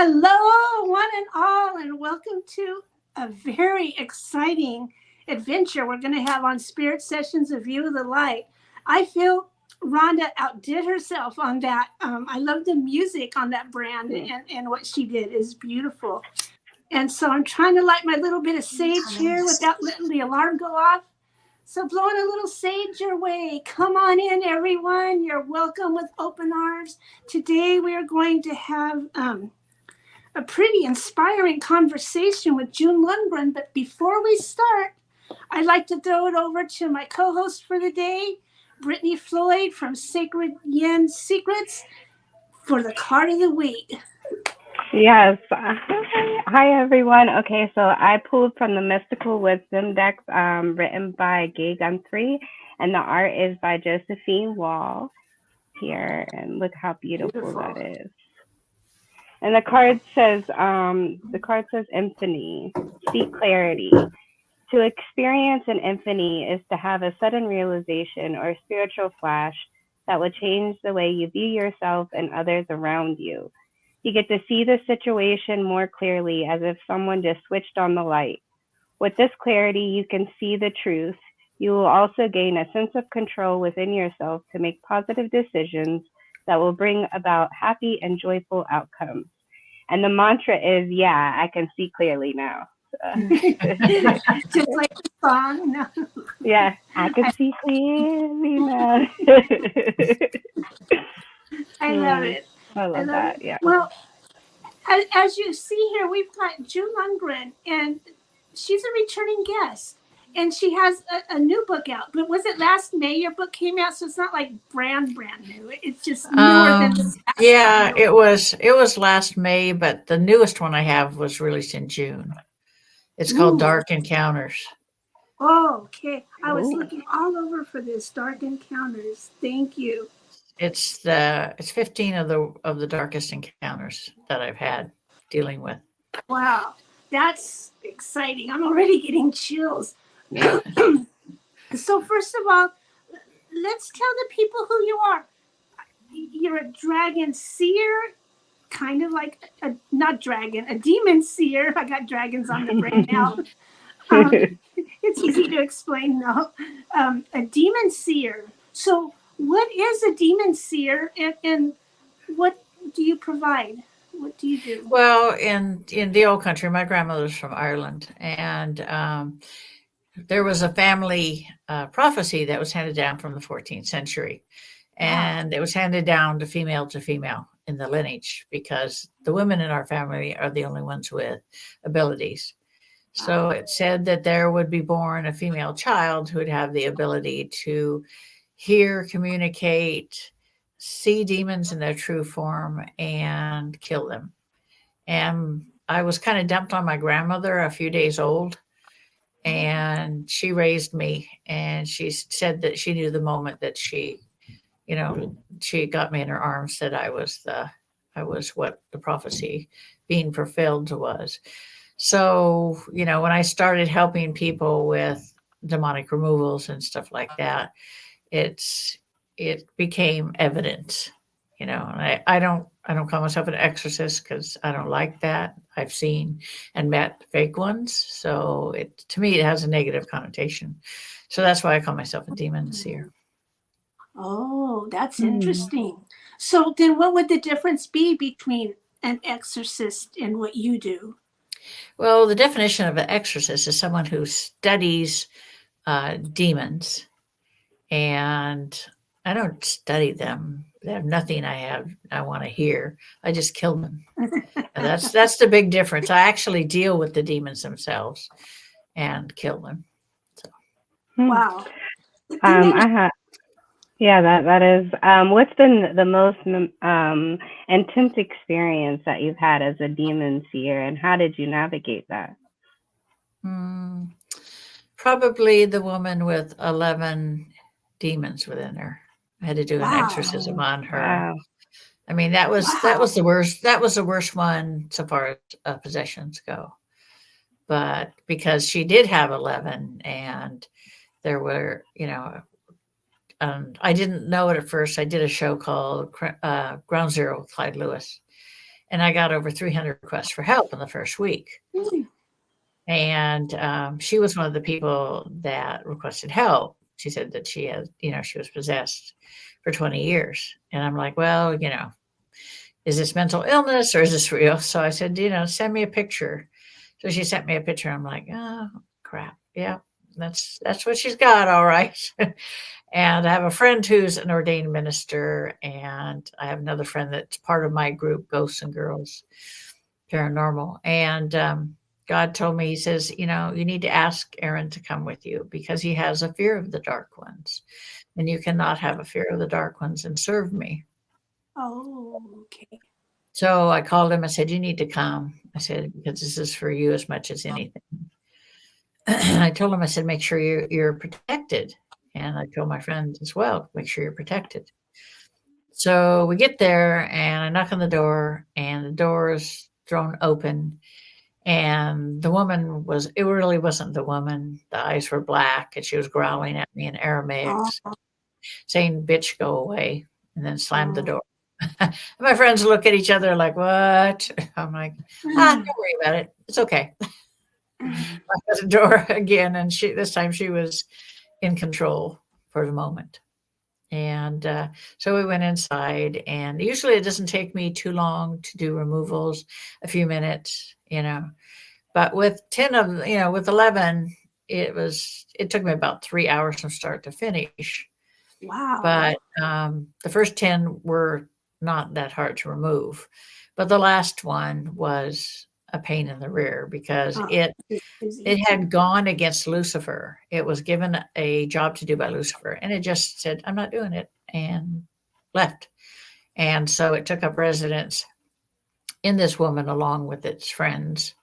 Hello, one and all, and welcome to a very exciting adventure we're going to have on Spirit Sessions of View of the Light. I feel Rhonda outdid herself on that. I love the music on that brand, and what she did is beautiful. And so I'm trying to light my little bit of sage here without letting the alarm go off. So blowing a little sage your way. Come on in, everyone. You're welcome with open arms. Today we are going to have a pretty inspiring conversation with June Lundgren. But before we start, I'd like to throw it over to my co-host for the day, Brittany Floyd from Sacred Yen Secrets, for the card of the week. Yes. Hi, everyone. Okay, so I pulled from the Mystical Wisdom decks written by Gay Gunthree, and the art is by Josephine Wall here. And look how beautiful that is. And the card says infinity, seek clarity. To experience an infinity is to have a sudden realization or spiritual flash that will change the way you view yourself and others around you. You get to see the situation more clearly, as if someone just switched on the light. With this clarity, you can see the truth. You will also gain a sense of control within yourself to make positive decisions that will bring about happy and joyful outcomes. And the mantra is, yeah, I can see clearly now. Just like the song. No. Yeah, I can see clearly now. I love it. I love that, yeah. Well, as you see here, we've got June Lundgren, and she's a returning guest. And she has a new book out. But was it last May your book came out? So it's not like brand new. It's just newer than this. Yeah, it was last May, but the newest one I have was released in June. It's called Dark Encounters. Oh, okay. I was looking all over for this Dark Encounters. Thank you. It's 15 of the darkest encounters that I've had dealing with. Wow, that's exciting. I'm already getting chills. So first of all, let's tell the people who you are. You're a dragon seer, kind of like a demon seer. I got dragons on the brain now. It's easy to explain though. A demon seer. So what is a demon seer, and what do you provide? What do you do? Well, in the old country, my grandmother's from Ireland, and there was a family prophecy that was handed down from the 14th century. And it was handed down to female in the lineage, because the women in our family are the only ones with abilities. So it said that there would be born a female child who would have the ability to hear, communicate, see demons in their true form, and kill them. And I was kind of dumped on my grandmother a few days old, and she raised me, and she said that she knew the moment that she got me in her arms that I was what the prophecy being fulfilled was. So, when I started helping people with demonic removals and stuff like that, it became evident, and I don't call myself an exorcist, because I don't like that. I've seen and met fake ones. So to me, it has a negative connotation. So that's why I call myself a demon seer. Oh, that's interesting. So then what would the difference be between an exorcist and what you do? Well, the definition of an exorcist is someone who studies demons, and I don't study them. They have nothing I want to hear. I just kill them. And that's the big difference. I actually deal with the demons themselves and kill them. So. Wow. That is. What's been the most intense experience that you've had as a demon seer, and how did you navigate that? Probably the woman with 11 demons within her. I had to do an exorcism on her. Wow. I mean, that was the worst. That was the worst one so far as possessions go. But because she did have 11, and there were, I didn't know it at first. I did a show called Ground Zero with Clyde Lewis, And I got over 300 requests for help in the first week. Mm. And she was one of the people that requested help. She said that she had, she was possessed for 20 years. And I'm like, well, is this mental illness or is this real? So I said, send me a picture. So she sent me a picture. I'm like, oh, crap. Yeah, that's what she's got. All right. And I have a friend who's an ordained minister, and I have another friend that's part of my group, Ghosts and Girls Paranormal. And God told me, he says, you need to ask Aaron to come with you because he has a fear of the dark ones. And you cannot have a fear of the dark ones and serve me. Oh, okay. So I called him. I said, you need to come. I said, because this is for you as much as anything. I told him, I said, make sure you're protected. And I told my friend as well, make sure you're protected. So we get there and I knock on the door and the door is thrown open. And the woman it really wasn't the woman. The eyes were black and she was growling at me in Aramaic, saying, bitch, go away, and then slammed the door. My friends look at each other like, what? I'm like, don't worry about it. It's okay. Locked the door again. And this time she was in control for the moment. And so we went inside, and usually it doesn't take me too long to do removals, a few minutes, but with 10 of, with 11, it took me about 3 hours from start to finish. Wow. But the first 10 were not that hard to remove. But the last one was a pain in the rear because it had gone against Lucifer. It was given a job to do by Lucifer, and it just said, I'm not doing it, and left. And so it took up residence in this woman along with its friends.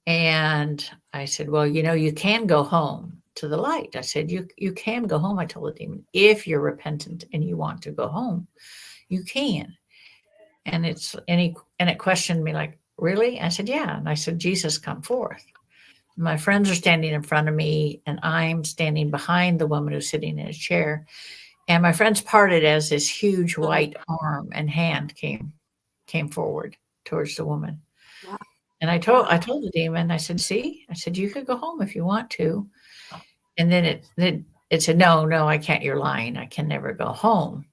And I said, well, you can go home to the light. I said, you can go home. I told the demon, if you're repentant and you want to go home, you can. And it questioned me like, really? I said, yeah. And I said, Jesus, come forth. My friends are standing in front of me, and I'm standing behind the woman who's sitting in a chair. And my friends parted as this huge white arm and hand came forward towards the woman. Wow. And I told the demon, I said, see, I said, you could go home if you want to. And then it said, no, I can't. You're lying. I can never go home.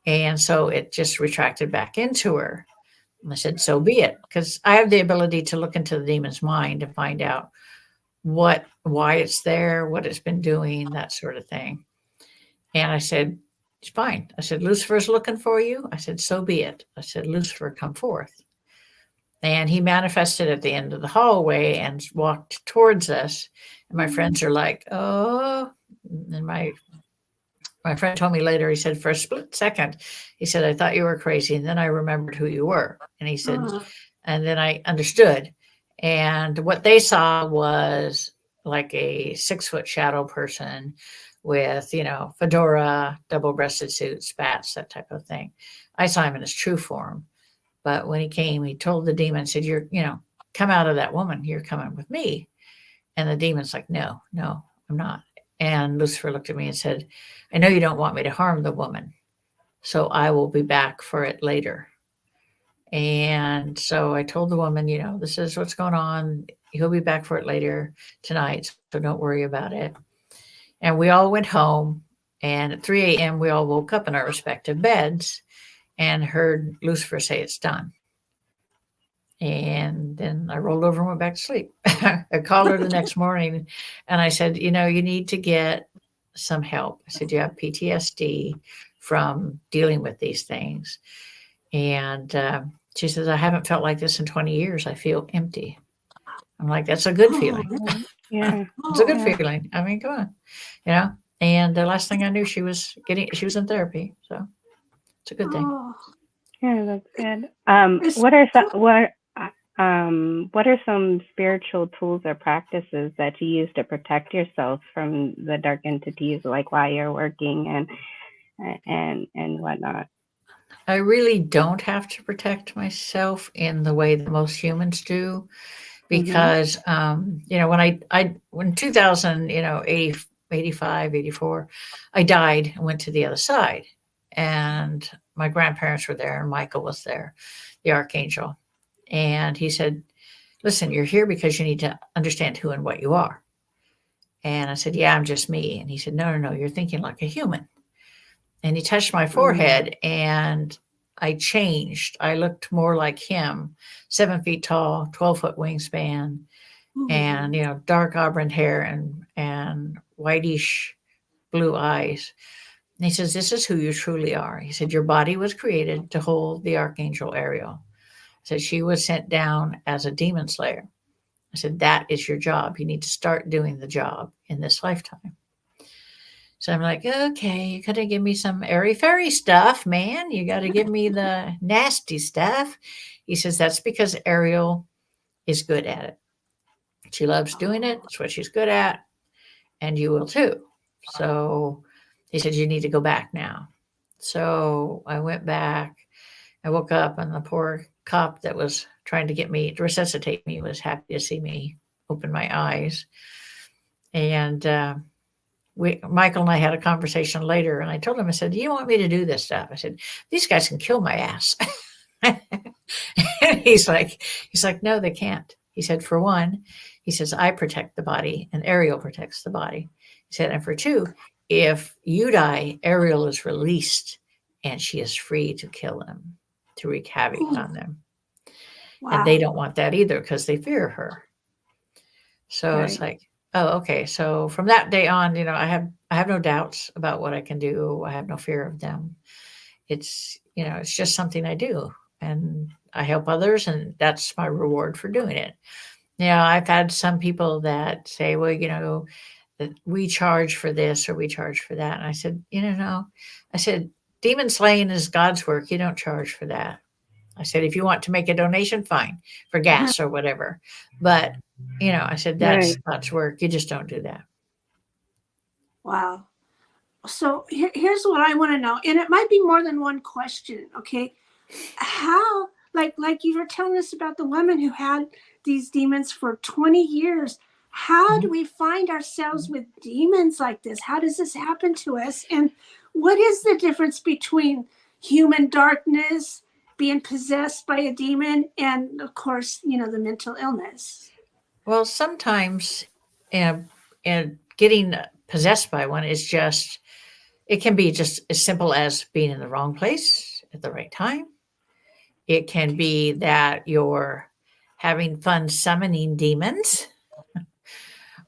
And so it just retracted back into her. And I said, so be it, because I have the ability to look into the demon's mind and find out why it's there, what it's been doing, that sort of thing. And I said, it's fine. I said, Lucifer's looking for you. I said, so be it. I said, Lucifer, come forth. And he manifested at the end of the hallway and walked towards us. And my friends are like, oh. And my friend told me later, he said, for a split second, he said, I thought you were crazy. And then I remembered who you were. And he said, and then I understood. And what they saw was like a 6-foot shadow person with, fedora, double-breasted suit, spats, that type of thing. I saw him in his true form. But when he came, he told the demon, said, come out of that woman. You're coming with me. And the demon's like, no, I'm not. And Lucifer looked at me and said, I know you don't want me to harm the woman, so I will be back for it later. And so I told the woman, this is what's going on. He'll be back for it later tonight, so don't worry about it. And we all went home. And at 3 a.m., we all woke up in our respective beds and heard Lucifer say it's done. And then I rolled over and went back to sleep. I called her the next morning and I said, you need to get some help. I said, you have PTSD from dealing with these things. And she says, I haven't felt like this in 20 years. I feel empty. I'm like, that's a good feeling. Yeah. It's a good feeling. I mean, come on, And the last thing I knew, she was in therapy. So it's a good thing. Yeah, that's good. What are some spiritual tools or practices that you use to protect yourself from the dark entities, like while you're working and whatnot? I really don't have to protect myself in the way that most humans do, because when 2000, 85, 84, I died and went to the other side, and my grandparents were there, and Michael was there, the archangel. And he said, listen, you're here because you need to understand who and what you are. And I said, yeah, I'm just me. And he said, no, no, no, you're thinking like a human. And he touched my forehead, and I changed. I looked more like him, 7 feet tall, 12-foot wingspan, and, you know, dark auburn hair and whitish blue eyes. And he says, this is who you truly are. He said, your body was created to hold the Archangel Ariel. He said, she was sent down as a demon slayer. I said, that is your job. You need to start doing the job in this lifetime. So I'm like, okay, you got to give me some airy fairy stuff, man. You got to give me the nasty stuff. He says, that's because Ariel is good at it. She loves doing it. It's what she's good at. And you will too. So he said, you need to go back now. So I went back. I woke up, and the poor cop that was trying to get me to resuscitate me was happy to see me open my eyes. And Michael and I had a conversation later, and I told him, I said, do you want me to do this stuff? I said, these guys can kill my ass. And he's like, no, they can't. He said, for one, he says, I protect the body and Ariel protects the body. He said, and for two, if you die, Ariel is released and she is free to kill them, to wreak havoc on them. Wow. And they don't want that either because they fear her. So It's like, oh, okay. So from that day on, you know, I have no doubts about what I can do. I have no fear of them. It's, you know, it's just something I do, and I help others, and that's my reward for doing it. You know, I've had some people that say, well, you know, we charge for this or we charge for that. And I said, you know, no. I said, demon slaying is God's work. You don't charge for that. I said, if you want to make a donation, fine, for gas or whatever. But, you know, I said, that's God's work. You just don't do that. Wow. So here's what I want to know. And it might be more than one question. Okay. How, like you were telling us about the woman who had these demons for 20 years. How do we find ourselves with demons like this? How does this happen to us? And what is the difference between human darkness, being possessed by a demon, and of course, you know, the mental illness? Well, sometimes getting possessed by one is just, it can be just as simple as being in the wrong place at the right time. It can be that you're having fun summoning demons,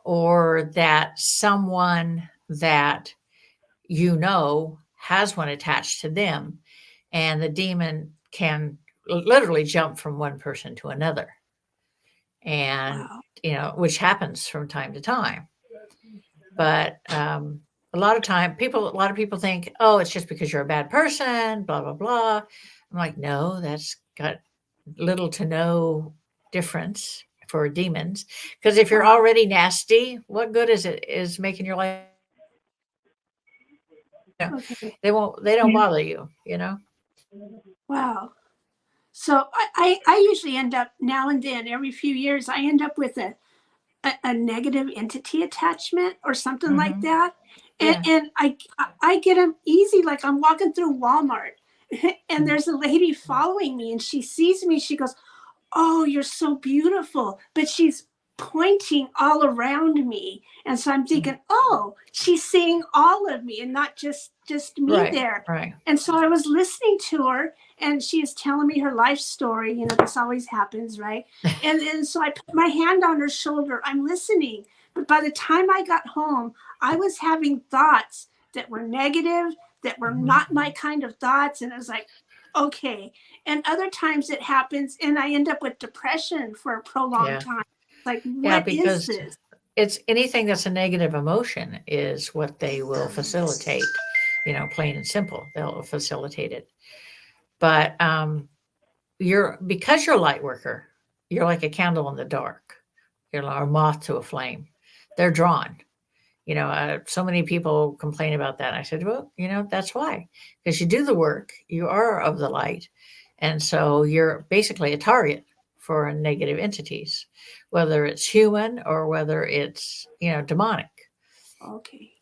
or that someone that you know has one attached to them, and the demon can literally jump from one person to another. And, you know, which happens from time to time. But a lot of people think, oh, it's just because you're a bad person, blah, blah, blah. I'm like, no, that's got little to no difference for demons. Because if you're already nasty, what good is making your life? You know, they don't bother you, you know? Wow. So I usually end up now and then, every few years, I end up with a negative entity attachment or something like that. And I get them easy. Like I'm walking through Walmart and there's a lady following me, and she sees me. She goes, oh, you're so beautiful. But she's pointing all around me. And so I'm thinking, oh, she's seeing all of me and not just me there. Right. And so I was listening to her, and she is telling me her life story. You know, this always happens, right? And so I put my hand on her shoulder. I'm listening. But by the time I got home, I was having thoughts that were negative, that were not my kind of thoughts. And I was like, okay. And other times it happens, and I end up with depression for a prolonged time. Like, what is this? It's anything that's a negative emotion is what they will facilitate, you know, plain and simple. They'll facilitate it. But because you're a light worker, you're like a candle in the dark. You're like a moth to a flame. They're drawn. You know, so many people complain about that. I said, well, you know, that's why. Because you do the work, you are of the light. And so you're basically a target for negative entities, whether it's human or whether it's, you know, demonic. Okay.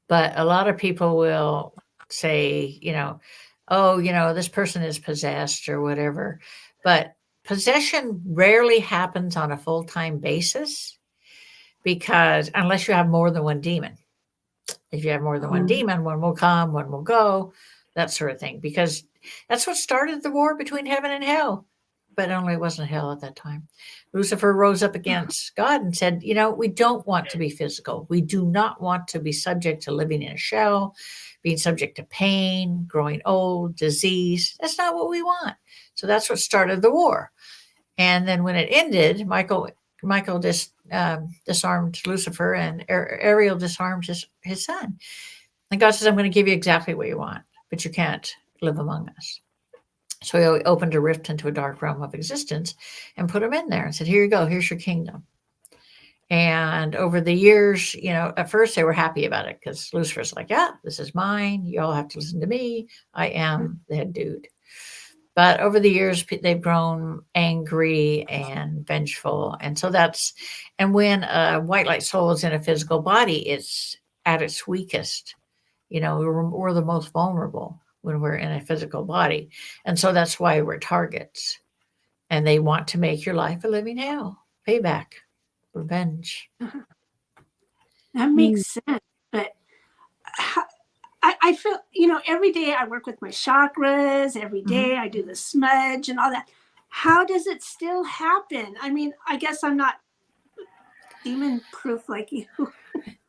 But a lot of people will say, you know, oh, this person is possessed or whatever. But possession rarely happens on a full-time basis, because unless you have more than one demon. If you have more than one demon, one will come, one will go, that sort of thing. Because that's what started the war between heaven and hell. But only it wasn't hell at that time. Lucifer rose up against God and said, we don't want to be physical. We do not want to be subject to living in a shell, being subject to pain, growing old, disease. That's not what we want. So that's what started the war. And then when it ended, Michael disarmed Lucifer, and Ariel disarmed his son. And God says, I'm going to give you exactly what you want, but you can't live among us. So he opened a rift into a dark realm of existence and put him in there and said, here you go, here's your kingdom. And over the years, at first they were happy about it, because Lucifer's like, yeah, this is mine. You all have to listen to me. I am the head dude. But over the years, they've grown angry and vengeful. And so and when a white light soul is in a physical body, it's at its weakest. We're the most vulnerable when we're in a physical body. And so that's why we're targets. And they want to make your life a living hell. Payback. Revenge. That makes sense. But I feel, every day I work with my chakras, every day I do the smudge and all that. How does it still happen? I mean, I guess I'm not demon proof like you.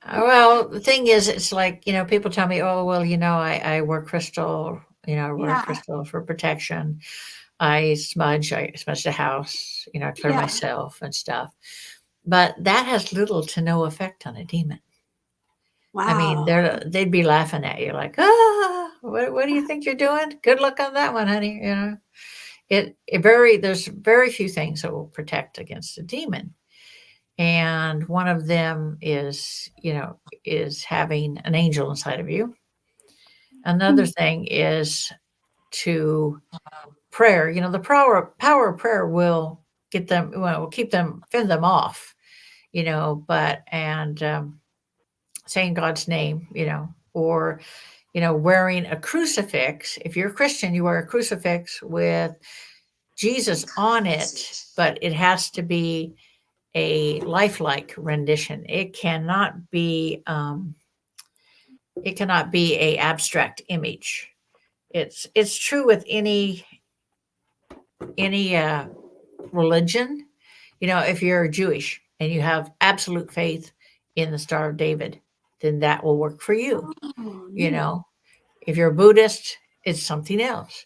Well, the thing is, it's like, people tell me, oh, well, I wear crystal, wear crystal for protection. I smudge the house, clear myself and stuff. But that has little to no effect on a demon. Wow. I mean, they'd be laughing at you like, what do you think you're doing? Good luck on that one, honey. There's very few things that will protect against a demon. And one of them is having an angel inside of you. Another thing is to prayer. The power of prayer will get them, fend them off, saying God's name, or, wearing a crucifix. If you're a Christian, you wear a crucifix with Jesus on it, but it has to be a lifelike rendition. It cannot be a abstract image. It's true with any religion. If you're Jewish and you have absolute faith in the Star of David, then that will work for you. If you're a Buddhist, it's something else.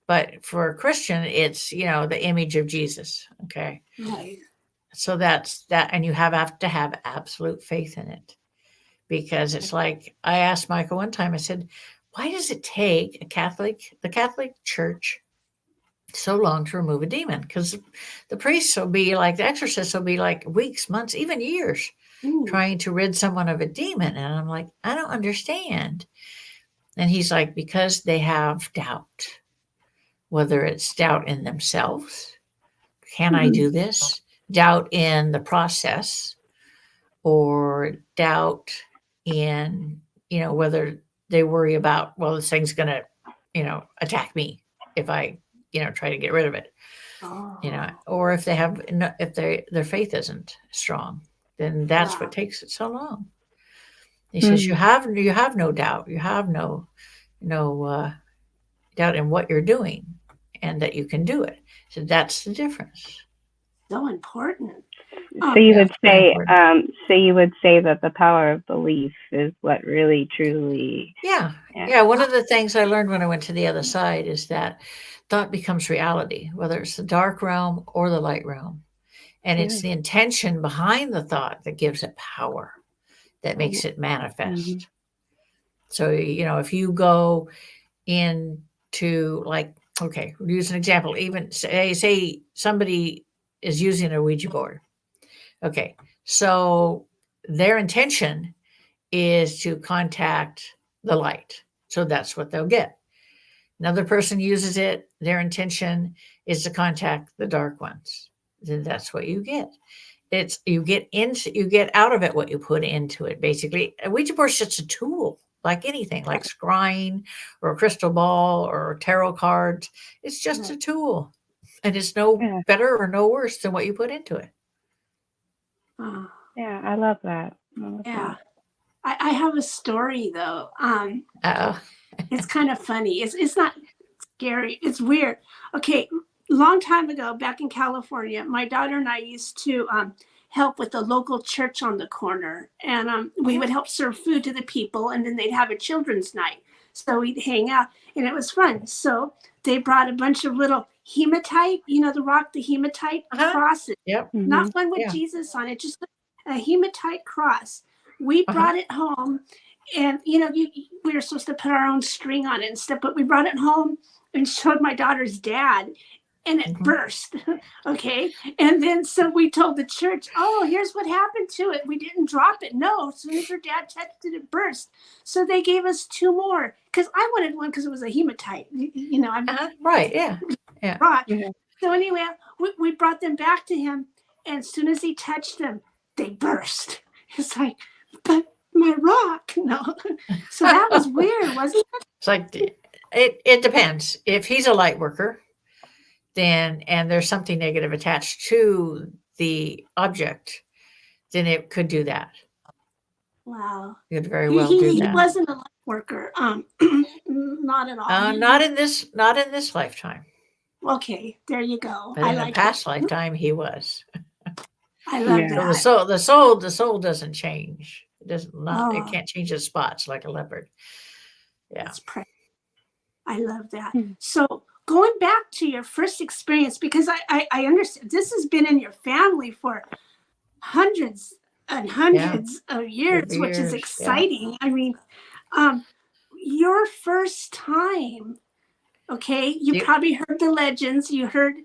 But for a Christian, it's the image of Jesus. Okay. Right. So that's that, and you have to have absolute faith in it, because it's like, I asked Michael one time, I said, why does it take the Catholic Church so long to remove a demon? Because the priests will be like, the exorcists will be like weeks, months, even years trying to rid someone of a demon. And I'm like, I don't understand. And he's like, because they have doubt, whether it's doubt in themselves. Can I do this? Doubt in the process, or doubt in, whether they worry about, well, this thing's going to, attack me if I, try to get rid of it, or if they have, if their faith isn't strong, then that's what takes it so long. He says, you have no doubt. You have no doubt in what you're doing, and that you can do it. So that's the difference. So important. So you would say, that the power of belief is what really, truly. Yeah. One of the things I learned when I went to the other side is that thought becomes reality, whether it's the dark realm or the light realm. And it's the intention behind the thought that gives it power, that makes it manifest. So, if you go into, like, okay, we'll use an example, even say somebody is using a Ouija board. Okay, so their intention is to contact the light. So that's what they'll get. Another person uses it. Their intention is to contact the dark ones. Then that's what you get. You get out of it what you put into it. Basically, a Ouija board is just a tool. like anything, like scrying or a crystal ball or tarot cards. It's just a tool, and it's no better or no worse than what you put into it. Yeah, I love that. Yeah. I have a story though. It's kind of funny. It's not scary. It's weird. Okay, long time ago, back in California, my daughter and I used to help with the local church on the corner, and we would help serve food to the people, and then they'd have a children's night. So we'd hang out, and it was fun. So they brought a bunch of little hematite, the rock, the hematite crosses. Yep. Not one with Jesus on it, just a hematite cross. We brought it home, and we were supposed to put our own string on it and stuff, but we brought it home and showed my daughter's dad, and it burst. Okay. And then so we told the church, oh, here's what happened to it. We didn't drop it. No, as soon as her dad touched it, it burst. So they gave us 2 more because I wanted one because it was a hematite. Right. Yeah. Yeah. Rock. So anyway, we brought them back to him, and as soon as he touched them, they burst. It's like, but my rock. No. So that was weird, wasn't it? It's like, it depends. If he's a light worker, then, and there's something negative attached to the object, then it could do that. Wow. It could very well do that. He wasn't a light worker. Not at all. Not in this lifetime. Okay, there you go. But in a past lifetime, he was. I love that. So the soul doesn't change. It doesn't. It can't change its spots like a leopard. Yeah. That's I love that. So going back to your first experience, because I understand this has been in your family for hundreds and hundreds of years, which is exciting. Yeah. I mean, your first time, okay, you probably heard the legends. You heard,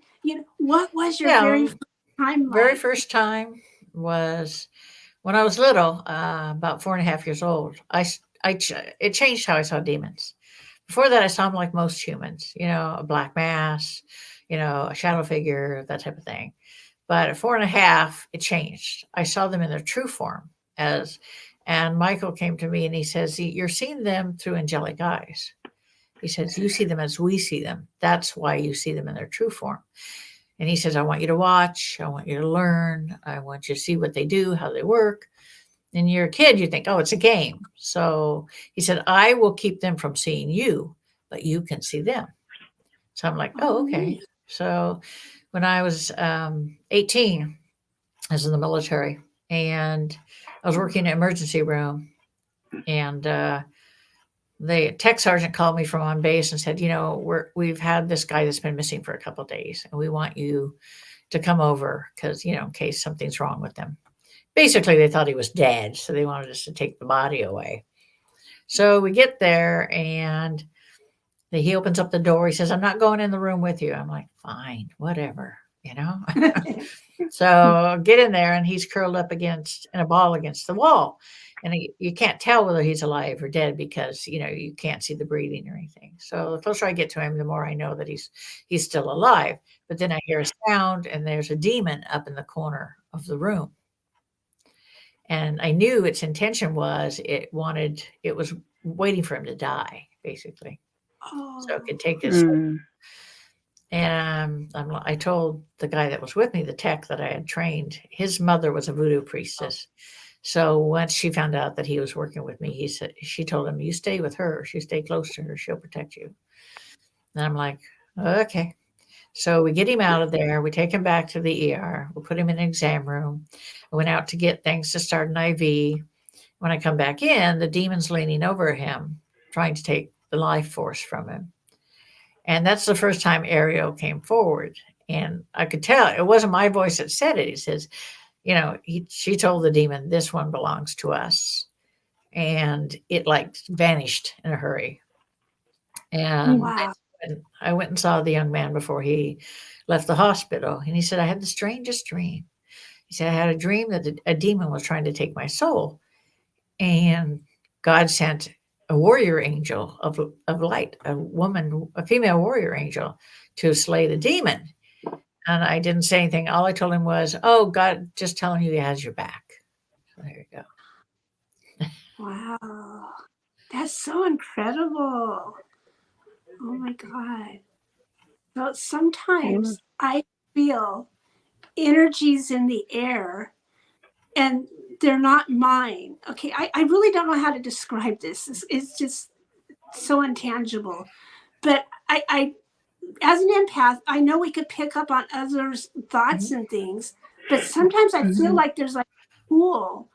what was your very first time like? Very first time was when I was little, about 4.5 years old. It changed how I saw demons. Before that, I saw them like most humans, a black mass, a shadow figure, that type of thing. But at 4.5, it changed. I saw them in their true form and Michael came to me and he says, you're seeing them through angelic eyes. He says, you see them as we see them. That's why you see them in their true form. And he says, I want you to watch. I want you to learn. I want you to see what they do, how they work. And you're a kid, you think, oh, it's a game. So he said, I will keep them from seeing you, but you can see them. So I'm like, oh, okay. So when I was 18, I was in the military and I was working in an emergency room, and the tech sergeant called me from on base and said, we've had this guy that's been missing for a couple of days, and we want you to come over because, in case something's wrong with him. Basically, they thought he was dead, so they wanted us to take the body away. So we get there, and he opens up the door. He says, I'm not going in the room with you. I'm like, fine, whatever, So get in there, and he's curled up in a ball against the wall. And you can't tell whether he's alive or dead because, you can't see the breathing or anything. So the closer I get to him, the more I know that he's still alive. But then I hear a sound, and there's a demon up in the corner of the room. And I knew its intention was it was waiting for him to die, basically. So it could take this. And I told the guy that was with me, the tech that I had trained, his mother was a voodoo priestess. So once she found out that he was working with me, she told him, you stay with her. You stay close to her. She'll protect you. And I'm like, okay. So we get him out of there. We take him back to the ER. We put him in an exam room. I went out to get things to start an IV. When I come back in, the demon's leaning over him, trying to take the life force from him. And that's the first time Ariel came forward. And I could tell it wasn't my voice that said it. He says, she told the demon, this one belongs to us. And it vanished in a hurry. And wow. I went and saw the young man before he left the hospital. And he said, I had the strangest dream. He said, I had a dream that a demon was trying to take my soul. And God sent a warrior angel of light, a female warrior angel, to slay the demon. And I didn't say anything. All I told him was, oh, God, just telling you he has your back. So there you go. Wow. That's so incredible. Oh my God. Well, sometimes I feel energies in the air and they're not mine. Okay, I really don't know how to describe this. It's just so intangible. But I, as an empath, I know we could pick up on others' thoughts and things, but sometimes I feel like there's like a pool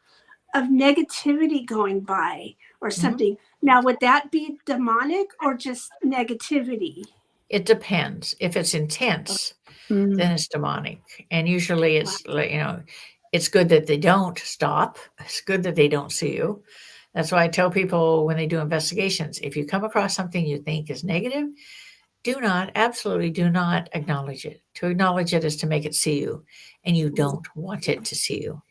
of negativity going by or something. Now, would that be demonic or just negativity? It depends. If it's intense, then it's demonic. And usually it's like, it's good that they don't stop. It's good that they don't see you. That's why I tell people when they do investigations, if you come across something you think is negative, absolutely do not acknowledge it. To acknowledge it is to make it see you, and you don't want it to see you.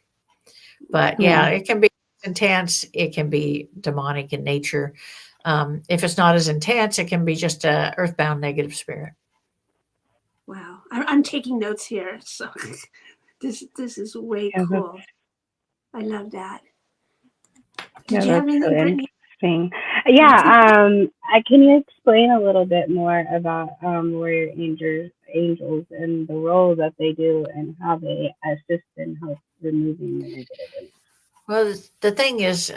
But yeah, it can be intense. It can be demonic in nature. If it's not as intense, it can be just a earthbound negative spirit. Wow, I'm taking notes here. So this is way cool. I love that. Did you have anything, Brittany? Interesting. Yeah. Can you explain a little bit more about warrior angels and the role that they do and how they assist and help removing the negative energy? Well, the thing is,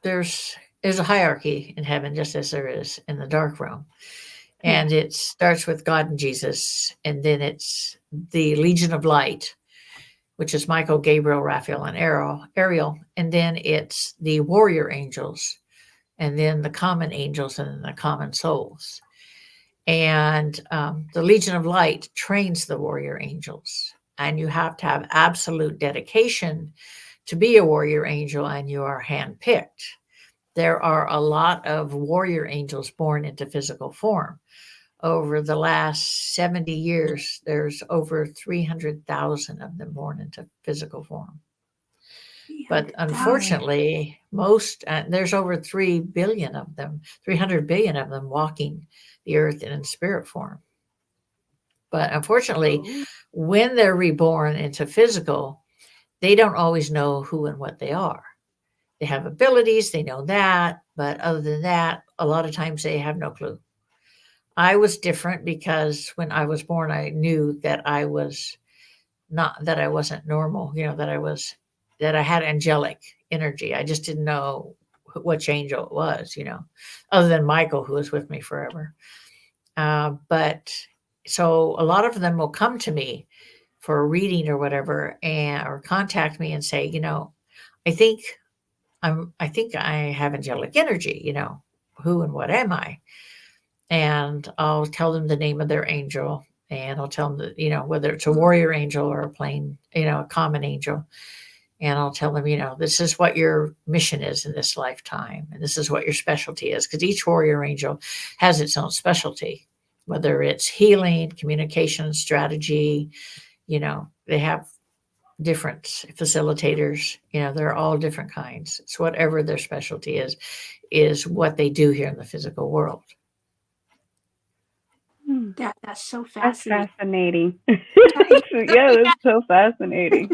there's a hierarchy in heaven, just as there is in the dark realm, and it starts with God and Jesus, and then it's the Legion of Light, which is Michael, Gabriel, Raphael, and Ariel, and then it's the warrior angels, and then the common angels, and then the common souls. And the Legion of Light trains the warrior angels, and you have to have absolute dedication to be a warrior angel, and you are handpicked. There are a lot of warrior angels born into physical form. Over the last 70 years, there's over 300,000 of them born into physical form. But unfortunately, there's over 3 billion of them, 300 billion of them walking the earth in spirit form. But unfortunately, when they're reborn into physical, they don't always know who and what they are. They have abilities, they know that, but other than that, a lot of times they have no clue. I was different because when I was born, I knew that I wasn't normal, that I had angelic energy. I just didn't know which angel it was, other than Michael, who was with me forever. But so a lot of them will come to me for a reading or whatever, or contact me and say, I think I have angelic energy, who and what am I? And I'll tell them the name of their angel, and I'll tell them that, whether it's a warrior angel or a plain, a common angel. And I'll tell them, this is what your mission is in this lifetime. And this is what your specialty is. Because each warrior angel has its own specialty, whether it's healing, communication, strategy, they have different facilitators, they're all different kinds. It's whatever their specialty is what they do here in the physical world. That's so fascinating. That's fascinating. Yeah, that's so fascinating.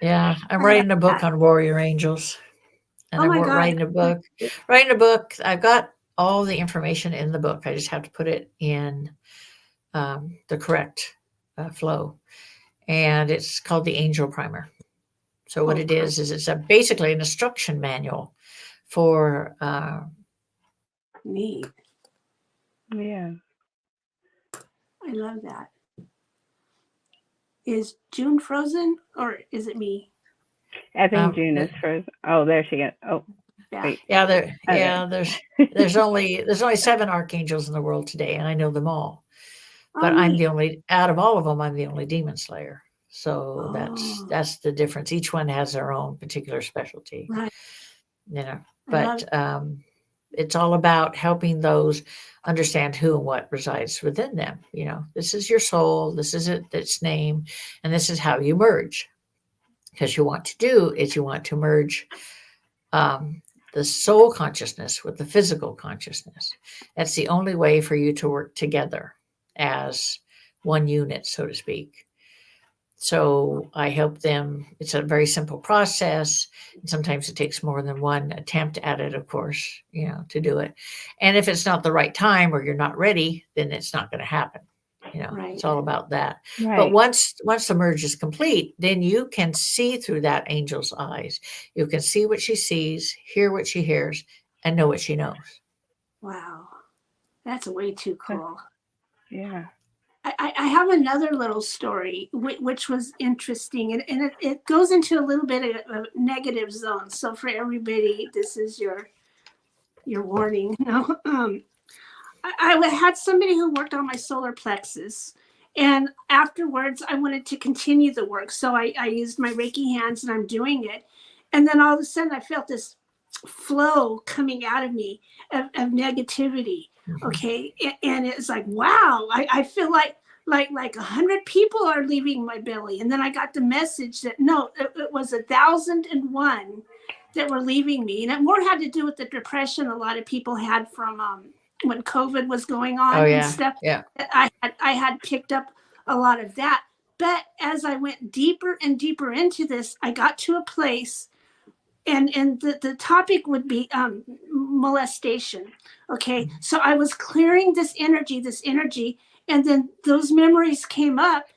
Yeah, I'm writing a book on warrior angels, and I'm writing a book. I've got all the information in the book. I just have to put it in the correct flow, and it's called the Angel Primer. So what it is it's basically an instruction manual for neat. Yeah. I love that. Is June frozen or is it me? I think June is frozen. Oh, there she is. Oh, wait. Yeah, there's only 7 archangels in the world today, and I know them all. But I'm the only out of all of them. I'm the only demon slayer. So that's the difference. Each one has their own particular specialty. Right. But it's all about helping those understand who and what resides within them. This is your soul, this is its name, and this is how you merge. Because you want to merge the soul consciousness with the physical consciousness. That's the only way for you to work together as one unit, so to speak. So I help them. It's a very simple process. And sometimes it takes more than one attempt at it, of course, to do it. And if it's not the right time or you're not ready, then it's not going to happen. Right. It's all about that. Right. But once the merge is complete, then you can see through that angel's eyes. You can see what she sees, hear what she hears, and know what she knows. Wow. That's way too cool. Yeah. I have another little story which was interesting, and it goes into a little bit of a negative zone. So for everybody, this is your warning. I had somebody who worked on my solar plexus, and afterwards I wanted to continue the work. So I used my Reiki hands and I'm doing it. And then all of a sudden I felt this flow coming out of me of negativity. Okay. And it's like, wow, I feel like 100 people are leaving my belly. And then I got the message that no, it was 1,001 that were leaving me. And it more had to do with the depression a lot of people had from when COVID was going on and stuff. Yeah. I had picked up a lot of that. But as I went deeper and deeper into this, I got to a place, and the topic would be molestation. Okay. So I was clearing this energy, and then those memories came up,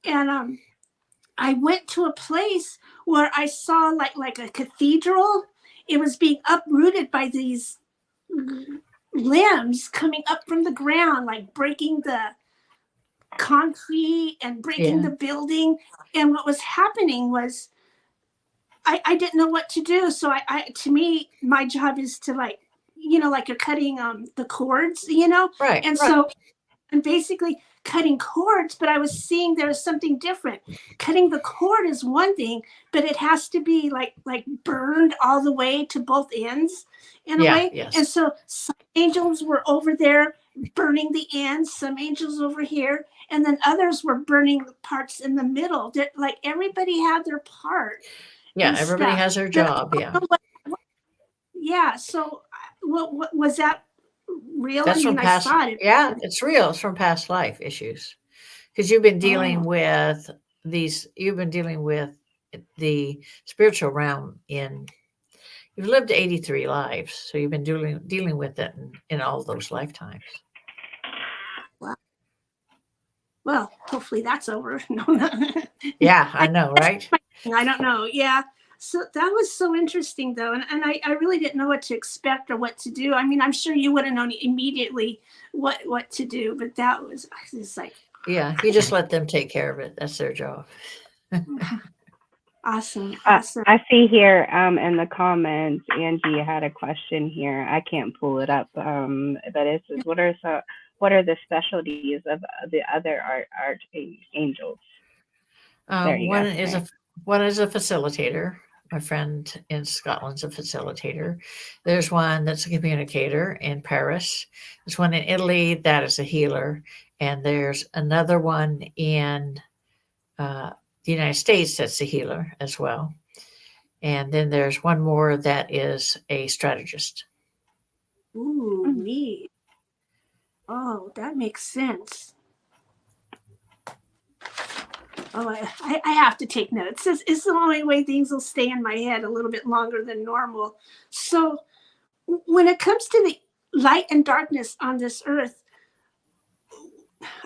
and I went to a place where I saw like a cathedral. It was being uprooted by these limbs coming up from the ground, like breaking the concrete and breaking the building. And what was happening was I didn't know what to do. So I to me, my job is to like you're cutting the cords, Right. And so I'm basically cutting cords, but I was seeing there was something different. Cutting the cord is one thing, but it has to be like burned all the way to both ends in a way. Yes. And so some angels were over there burning the ends, some angels over here, and then others were burning parts in the middle. Like everybody had their part. Yeah, everybody stuff. has their job. Yeah. Yeah. So what was that real? That's from past. I saw it. Yeah, it's real. It's from past life issues, because you've been dealing with these. You've been dealing with the spiritual realm You've lived 83 lives, so you've been dealing with it in all those lifetimes. Wow. Well, hopefully that's over. No. Yeah, I know, right? I don't know. Yeah. So that was so interesting, though. And I really didn't know what to expect or what to do. I mean, I'm sure you would have known immediately what to do, but that was just like. Yeah, you just let them take care of it. That's their job. Awesome. I see here in the comments, Angie had a question here. I can't pull it up, but it says, what are the specialties of the other archangels? One is a facilitator. My friend in Scotland's a facilitator. There's one that's a communicator in Paris. There's one in Italy that is a healer, and there's another one in the United States that's a healer as well. And then there's one more that is a strategist. Ooh, neat. Oh, that makes sense. Oh, I have to take notes. It's the only way things will stay in my head a little bit longer than normal. So when it comes to the light and darkness on this earth,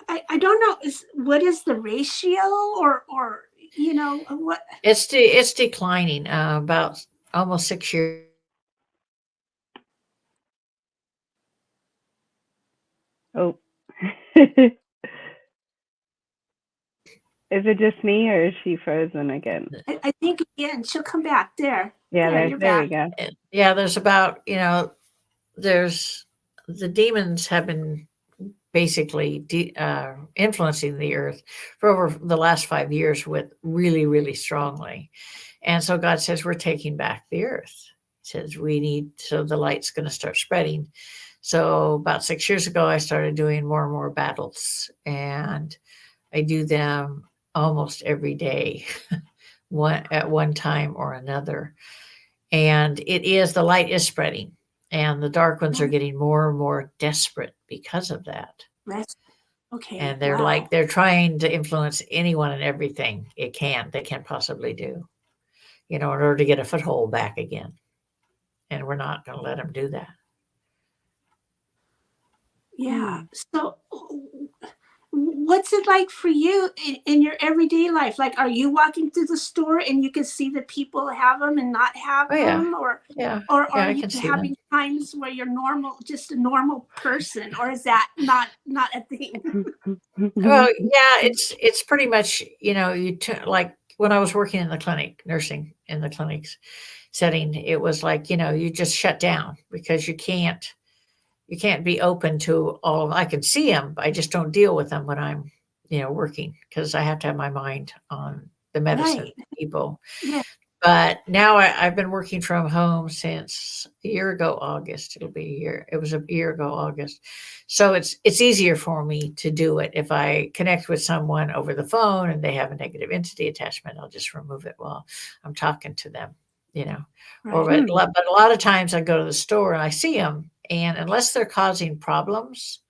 I don't know, what is the ratio or what? It's declining about almost 6 years. Oh. Is it just me, or is she frozen again? I think again, she'll come back there. Yeah, there we go. Yeah, there's about, there's the demons have been basically influencing the earth for over the last 5 years with really, really strongly. And so God says, we're taking back the earth. He says so the light's going to start spreading. So about 6 years ago, I started doing more and more battles, and I do them almost every day, at one time or another. And the light is spreading, and the dark ones are getting more and more desperate because of that. Okay. And they're Wow. like, they're trying to influence anyone and everything they can possibly do, in order to get a foothold back again. And we're not going to let them do that. Yeah. So what's it like for you in your everyday life? Like, are you walking through the store and you can see the people have them and not have Oh yeah, them, yeah, or yeah. are I you can see them. having times where you're normal, just a normal person, or is that not a thing? Well, yeah, it's pretty much, like when I was working in the clinic, nursing in the clinics setting, it was like, you just shut down because you can't be open to all of. I can see them, I just don't deal with them when I'm, working, because I have to have my mind on the medicine Right. people. Yeah. But now I've been working from home since a year ago, August. It'll be a year. It was a year ago, August. So it's easier for me to do it. If I connect with someone over the phone and they have a negative entity attachment, I'll just remove it while I'm talking to them, you know. Or Right. but a lot of times I go to the store and I see them, and unless they're causing problems,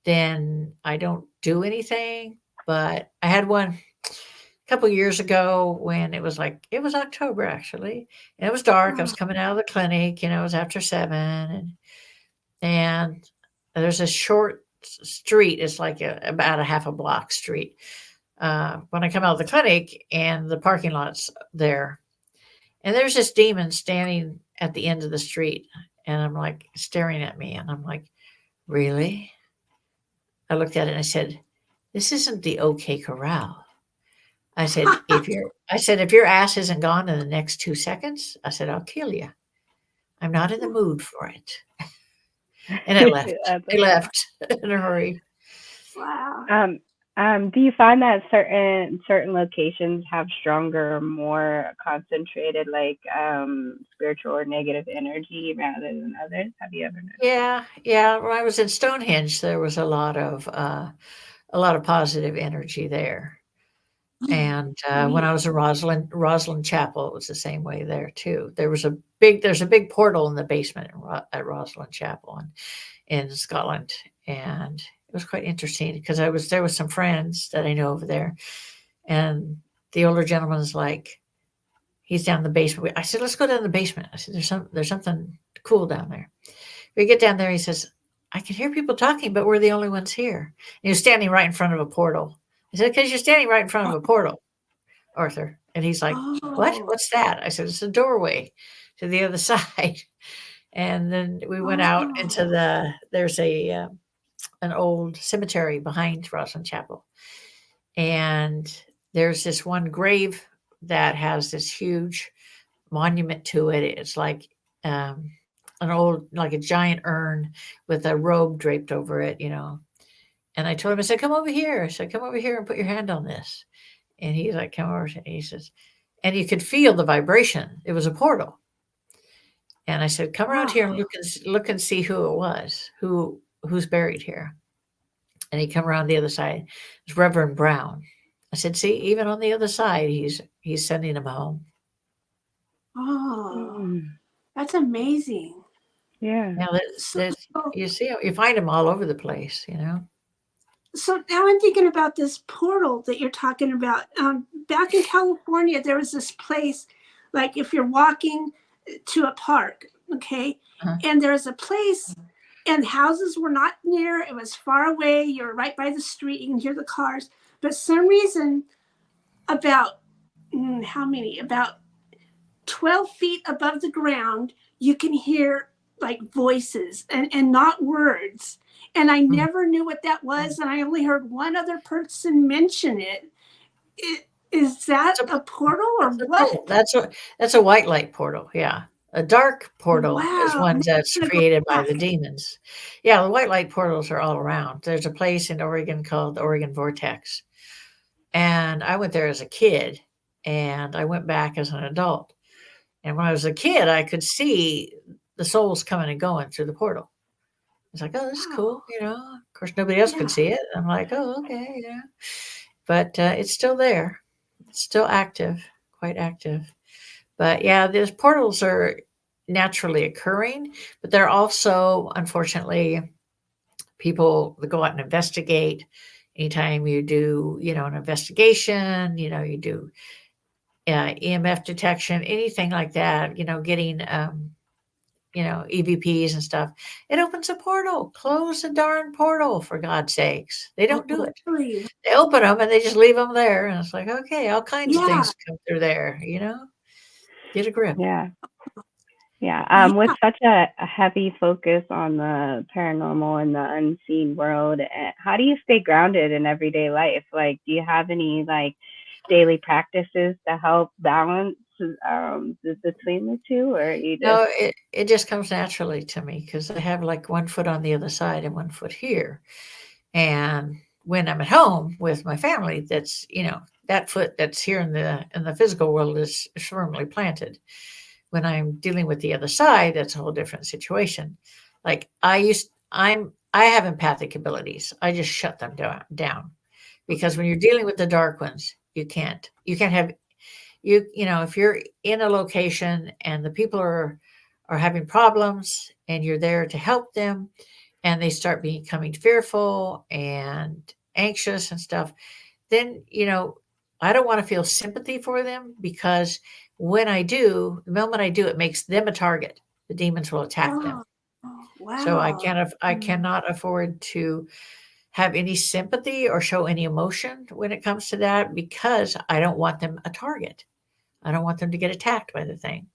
then I don't do anything. But I had one couple years ago when it was October actually, and it was dark. I Oh, was coming out of the clinic, it was after 7, and there's a short street. It's like about a half a block street. When I come out of the clinic, and the parking lot's there, and there's this demon standing at the end of the street, and I'm like staring at me, and I'm like, really? I looked at it and I said, this isn't the OK Corral. I said, if your ass isn't gone in the next 2 seconds, I said, I'll kill you. I'm not in the mood for it. And it left. That's It left in a hurry. wow. Do you find that certain locations have stronger, more concentrated, like spiritual or negative energy rather than others? Have you ever noticed? Yeah, yeah. When I was in Stonehenge, there was a lot of positive energy there. And when I was in Roslyn Chapel, it was the same way there too. There's a big portal in the basement at Roslyn Chapel in Scotland, and it was quite interesting because I was there with some friends that I know over there, and the older gentleman's like, he's down in the basement. I said, let's go down the basement. I said, there's something cool down there. We get down there. He says, I can hear people talking, but we're the only ones here. And he was standing right in front of a portal. I said, because you're standing right in front of a portal, Arthur. And he's like, what? Oh. What's that? I said, it's a doorway to the other side. And then we went out into there's an old cemetery behind Roslyn Chapel. And there's this one grave that has this huge monument to it. It's like an old, like a giant urn with a robe draped over it, And I told him, I said, come over here. I said, come over here and put your hand on this. And he's like, come over. And he says, and you could feel the vibration. It was a portal. And I said, come around here and look and see who it was, who's buried here. And he come around the other side. It's Reverend Brown. I said, see, even on the other side, he's sending him home. Oh, that's amazing. Yeah. Now you see, you find them all over the place, So now I'm thinking about this portal that you're talking about. Back in California, there was this place, like if you're walking to a park, okay, and there's a place, and houses were not near. It was far away. You're right by the street. You can hear the cars. But some reason, about about 12 feet above the ground, you can hear like voices and not words. And I never knew what that was. And I only heard one other person mention it. Is that a portal or what? That's a white light portal. Yeah. A dark portal is Wow. one that's created by the demons. Yeah. The white light portals are all around. There's a place in Oregon called the Oregon Vortex. And I went there as a kid, and I went back as an adult. And when I was a kid, I could see the souls coming and going through the portal. It's like, oh, this is cool. Of course, nobody else could see it. I'm like, oh, okay. Yeah. But it's still there. It's still active, quite active. But yeah, these portals are naturally occurring, but they're also, unfortunately, people that go out and investigate. Anytime you do, an investigation, you do EMF detection, anything like that, getting, EVPs and stuff, it opens a portal. Close the darn portal, for God's sakes. They don't do it. Really? They open them and they just leave them there. And it's like, okay, all kinds of Yeah. things come through there, get a grip. Yeah. Yeah. Yeah. With such a heavy focus on the paranormal and the unseen world, how do you stay grounded in everyday life? Like, do you have any like daily practices to help balance between the two, or you just? No, it just comes naturally to me because I have like one foot on the other side and one foot here. And when I'm at home with my family, that's, that foot that's here in the physical world is firmly planted. When I'm dealing with the other side, that's a whole different situation. Like I have empathic abilities. I just shut them down because when you're dealing with the dark ones, you can't have, if you're in a location and the people are having problems and you're there to help them and they start becoming fearful and anxious and stuff, then, I don't want to feel sympathy for them because when I do, the moment I do, it makes them a target. The demons will attack them. Oh, So I wow. cannot afford to have any sympathy or show any emotion when it comes to that because I don't want them a target. I don't want them to get attacked by the thing.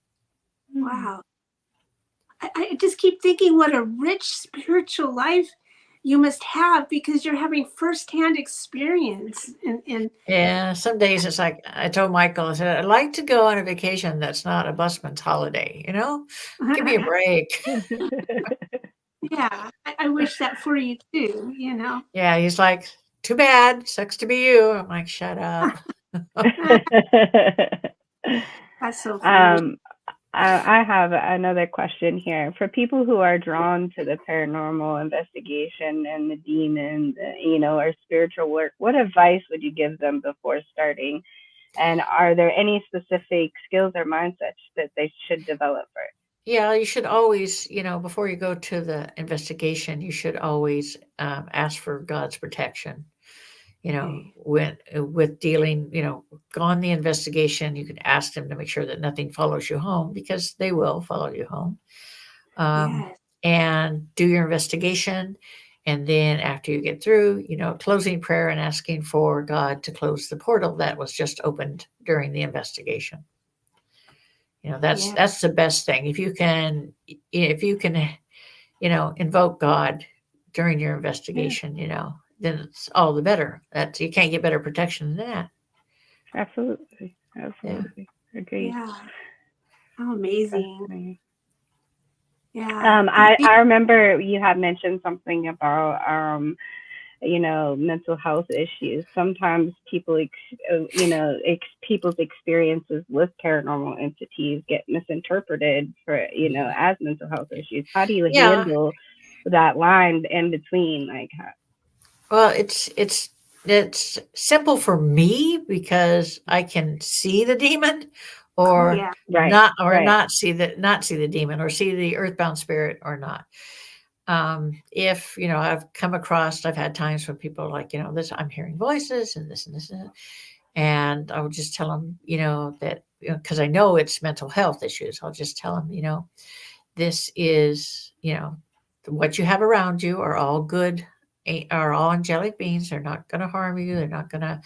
Wow. I just keep thinking what a rich spiritual life you must have because you're having firsthand experience. And Yeah, some days it's like I told Michael, I said, I'd like to go on a vacation that's not a busman's holiday, Give me a break. yeah, I wish that for you too, Yeah, he's like, too bad, sucks to be you. I'm like, shut up. That's so funny. I have another question here. For people who are drawn to the paranormal investigation and the demons, or spiritual work, what advice would you give them before starting? And are there any specific skills or mindsets that they should develop first? Yeah, you should always, before you go to the investigation, you should always ask for God's protection. Okay. With dealing, go on the investigation, you can ask them to make sure that nothing follows you home because they will follow you home. Yes. And do your investigation. And then after you get through, closing prayer and asking for God to close the portal that was just opened during the investigation. That's the best thing. If you can, invoke God during your investigation, then it's all the better. That you can't get better protection than that. Absolutely. Yeah. Agreed. Yeah. How amazing. Definitely. Yeah. I remember you had mentioned something about mental health issues. Sometimes people people's experiences with paranormal entities get misinterpreted for as mental health issues. How do you handle that line in between? Like, well, it's simple for me because I can see the demon or not see the demon or see the earthbound spirit or not. If I've had times when people are like, this, I'm hearing voices and this and this and I would just tell them, that because I know it's mental health issues, I'll just tell them, this is, what you have around you are all good, are all angelic beings. They're not going to harm you. They're not going to,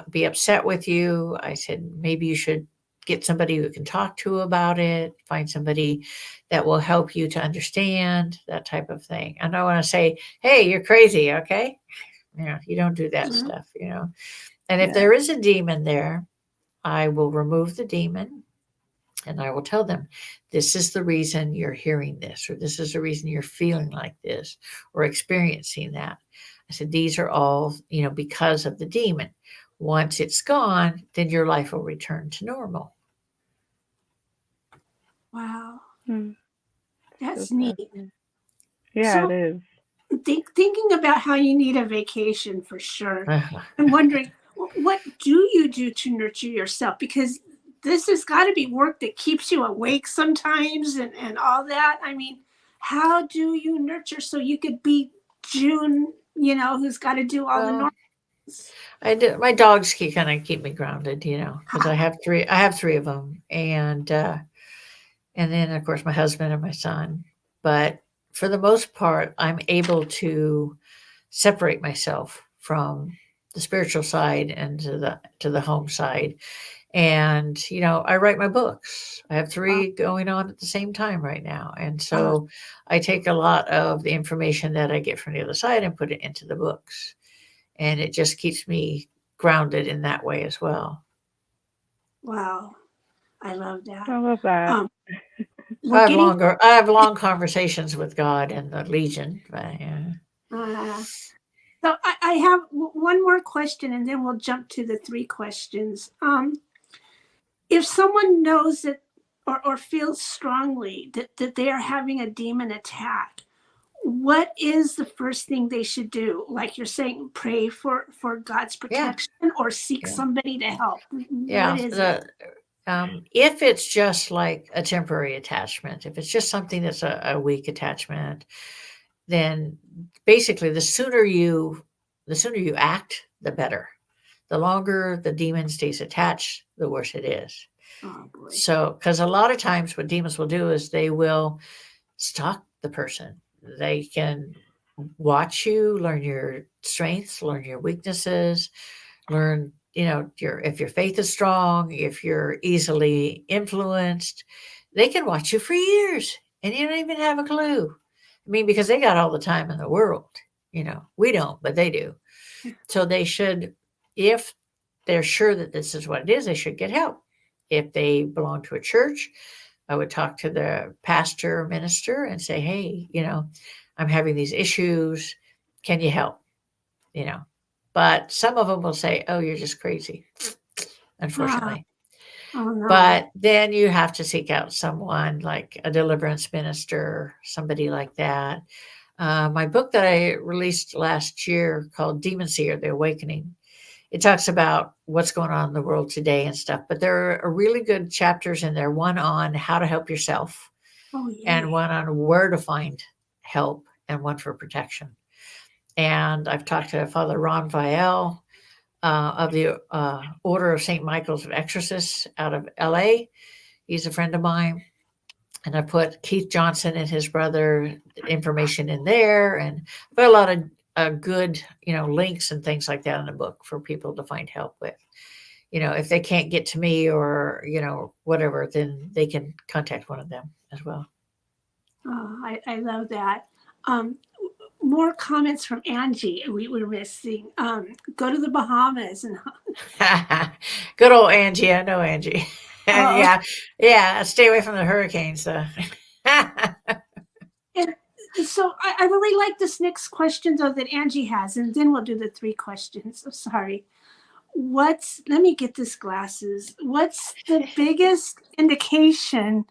be upset with you. I said, maybe you should get somebody who can talk to about it, find somebody that will help you to understand that type of thing. I don't want to say, hey, you're crazy. Okay. You don't do that stuff, and if there is a demon there, I will remove the demon and I will tell them, this is the reason you're hearing this, or this is the reason you're feeling like this or experiencing that. I said, these are all, because of the demon. Once it's gone, then your life will return to normal. Wow. That's neat. Yeah, so, it is. Thinking about how you need a vacation for sure. I'm wondering, what do you do to nurture yourself? Because this has got to be work that keeps you awake sometimes and all that. I mean, how do you nurture so you could be June, who's got to do all the Well, normal. I do. My dogs kind of keep me grounded, because I have three. I have three of them, and then of course my husband and my son. But for the most part, I'm able to separate myself from the spiritual side and to the home side. And I write my books. I have three going on at the same time right now, and so I take a lot of the information that I get from the other side and put it into the books, and it just keeps me grounded in that way as well. Wow. I love that. I love that. So I have long conversations with God and the Legion. But, yeah. So I have one more question, and then we'll jump to the three questions. If someone knows that or feels strongly that they are having a demon attack, what is the first thing they should do? Like you're saying, pray for God's protection or seek somebody to help. Yeah. What is it? If it's just like a temporary attachment, if it's just something that's a weak attachment, then basically the sooner you act, the better. The longer the demon stays attached, the worse it is. Oh boy. So, because a lot of times what demons will do is they will stalk the person. They can watch you, learn your strengths, learn your weaknesses, learn, if your faith is strong, if you're easily influenced. They can watch you for years and you don't even have a clue. I mean, because they got all the time in the world. We don't, but they do. So they should, if they're sure that this is what it is, they should get help. If they belong to a church, I would talk to the pastor or minister and say, hey, I'm having these issues. Can you help? But some of them will say, oh, you're just crazy, unfortunately. Oh, no. But then you have to seek out someone like a deliverance minister, somebody like that. My book that I released last year called Demon Seer, The Awakening, it talks about what's going on in the world today and stuff. But there are really good chapters in there, one on how to help yourself and one on where to find help and one for protection. And I've talked to Father Ron Vial of the Order of St. Michael's of Exorcists out of LA. He's a friend of mine. And I put Keith Johnson and his brother information in there. And I put a lot of good, links and things like that in the book for people to find help with. If they can't get to me or, whatever, then they can contact one of them as well. Oh, I love that. More comments from Angie. We were missing. Go to the Bahamas and good old Angie. I know Angie. Yeah. Stay away from the hurricanes. So I really like this next question though that Angie has, and then we'll do the three questions. I'm sorry. Let me get this glasses. What's the biggest indication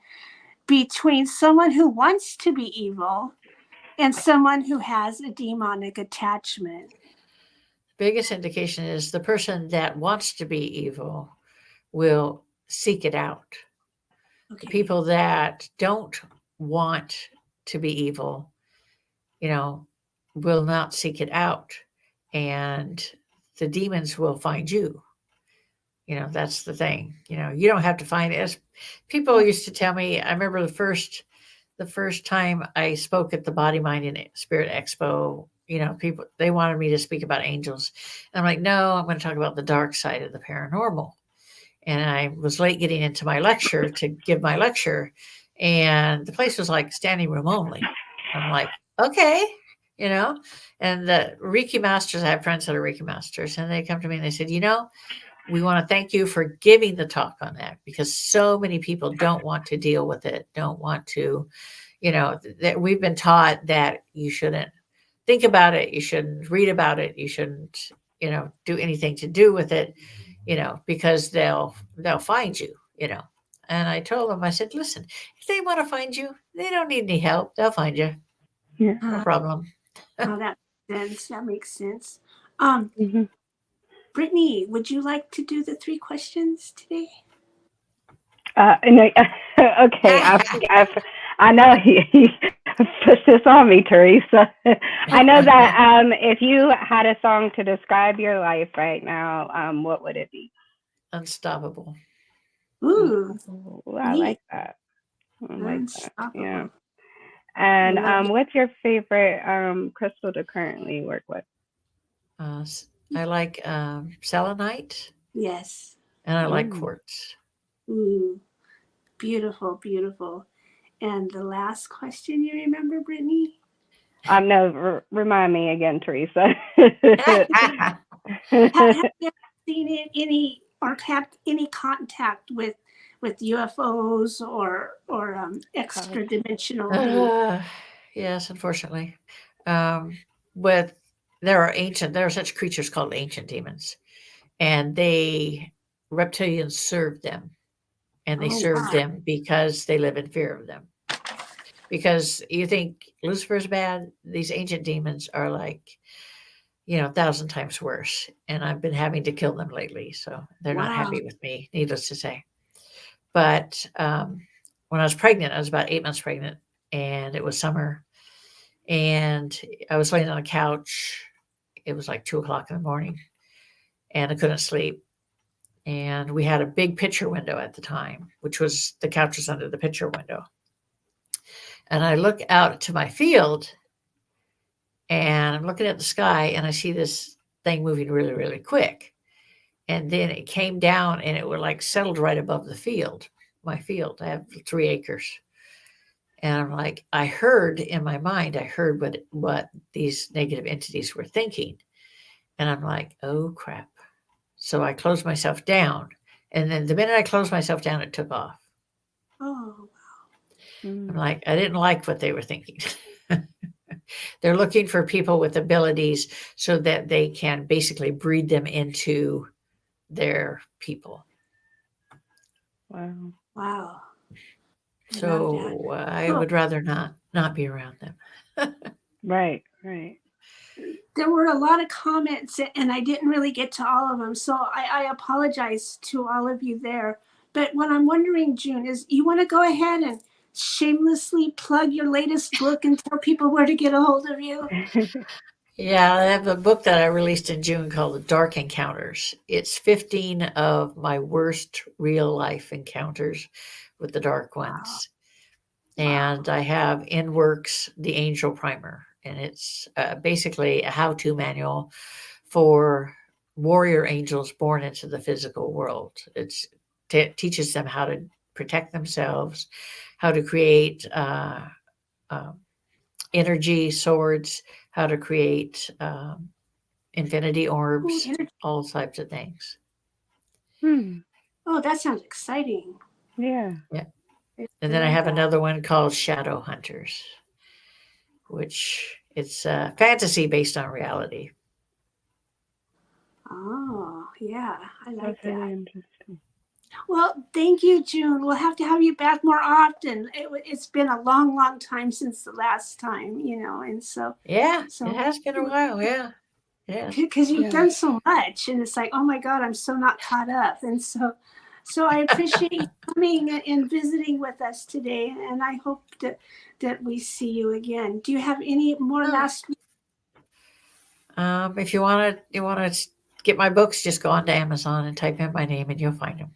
between someone who wants to be evil and someone who has a demonic attachment? Biggest indication is the person that wants to be evil will seek it out. Okay. People that don't want to be evil, will not seek it out. And the demons will find you. That's the thing. You don't have to find it. People used to tell me, I remember the first time I spoke at the Body, Mind, and Spirit Expo, people, they wanted me to speak about angels. And I'm like, no, I'm going to talk about the dark side of the paranormal. And I was late getting into my lecture to give my lecture. And the place was like standing room only. I'm like, okay, and the Reiki masters, I have friends that are Reiki masters, and they come to me and they said, we want to thank you for giving the talk on that, because so many people don't want to deal with it, don't want to, that we've been taught that you shouldn't think about it, you shouldn't read about it, you shouldn't, do anything to do with it, because they'll find you, And I told them, I said, listen, if they want to find you, they don't need any help. They'll find you. Yeah. No problem. Oh, that makes sense. Brittany, would you like to do the three questions today? No, okay. I know push this on me, Teresa. I know that if you had a song to describe your life right now, what would it be? Unstoppable. Ooh, Ooh, I like that. I like that. Yeah. unstoppable. And what's your favorite crystal to currently work with? I like selenite, Yes. and I like Ooh. quartz. Ooh, beautiful, beautiful. And the last question, you remember, Brittany? No, remind me again, Teresa. Have you ever seen any or had any contact with UFOs or extra dimensional beings? Yes, unfortunately. With there are such creatures called ancient demons, and reptilians serve them, and they Oh serve wow! them because they live in fear of them. Because you think Lucifer's bad, these ancient demons are like, 1,000 times worse. And I've been having to kill them lately, so they're not Wow! happy with me, needless to say. But when I was pregnant, I was about 8 months pregnant, and it was summer, and I was laying on a couch. It was like 2 o'clock in the morning, and I couldn't sleep. And we had a big picture window at the time, which was the couch was under the picture window. And I look out to my field, and I'm looking at the sky, and I see this thing moving really, really quick. And then it came down, and it was like settled right above the field, my field. I have 3 acres. And I'm like, I heard in my mind, I heard what these negative entities were thinking. And I'm like, oh crap. So I closed myself down. And then the minute I closed myself down, it took off. Oh I'm like, I didn't like what they were thinking. They're looking for people with abilities so that they can basically breed them into their people. Wow. wow! I love that. So I Oh, would rather not be around them. Right, right. there were a lot of comments, and I didn't really get to all of them, so I apologize to all of you there. But what I'm wondering, June, is you want to go ahead and shamelessly plug your latest book and tell people where to get a hold of you? Yeah, I have a book that I released in June called The Dark Encounters. It's 15 of my worst real life encounters with the dark ones. And I have in works The Angel Primer, and it's basically a how-to manual for warrior angels born into the physical world. It teaches them how to protect themselves, how to create energy swords, how to create infinity orbs, all types of things. Oh, that sounds exciting. Yeah. Yeah. And then I have another one called Shadow Hunters, which it's fantasy based on reality. Oh, yeah. I like That's that. really interesting. Well, thank you, June. We'll have to have you back more often. It's been a long, long time since the last time, and so. Yeah, So it has been a while. Yeah. because you've done so much, and it's like, oh my God, I'm so not caught up. And so I appreciate you coming and visiting with us today, and I hope that we see you again. Do you have any more last? If you want to get my books, just go onto Amazon and type in my name, and you'll find them.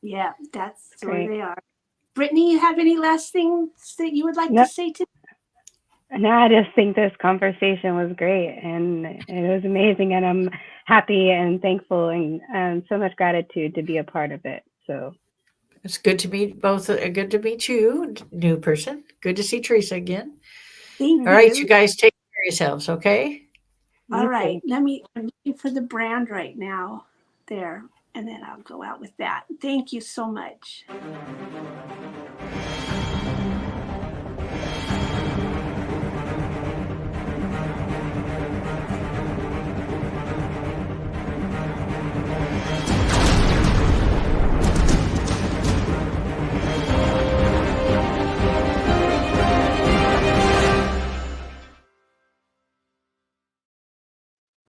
Yeah, that's Great. where they are. Brittany, you have any last things that you would like to say to? No, I just think this conversation was great, and it was amazing, and I'm happy and thankful and so much gratitude to be a part of it. So it's good to meet both. Good to meet you, new person. Good to see Teresa again. Thank All right, you. you guys take care of yourselves, okay? All right, I'm looking for the brand right now there, and then I'll go out with that. Thank you so much.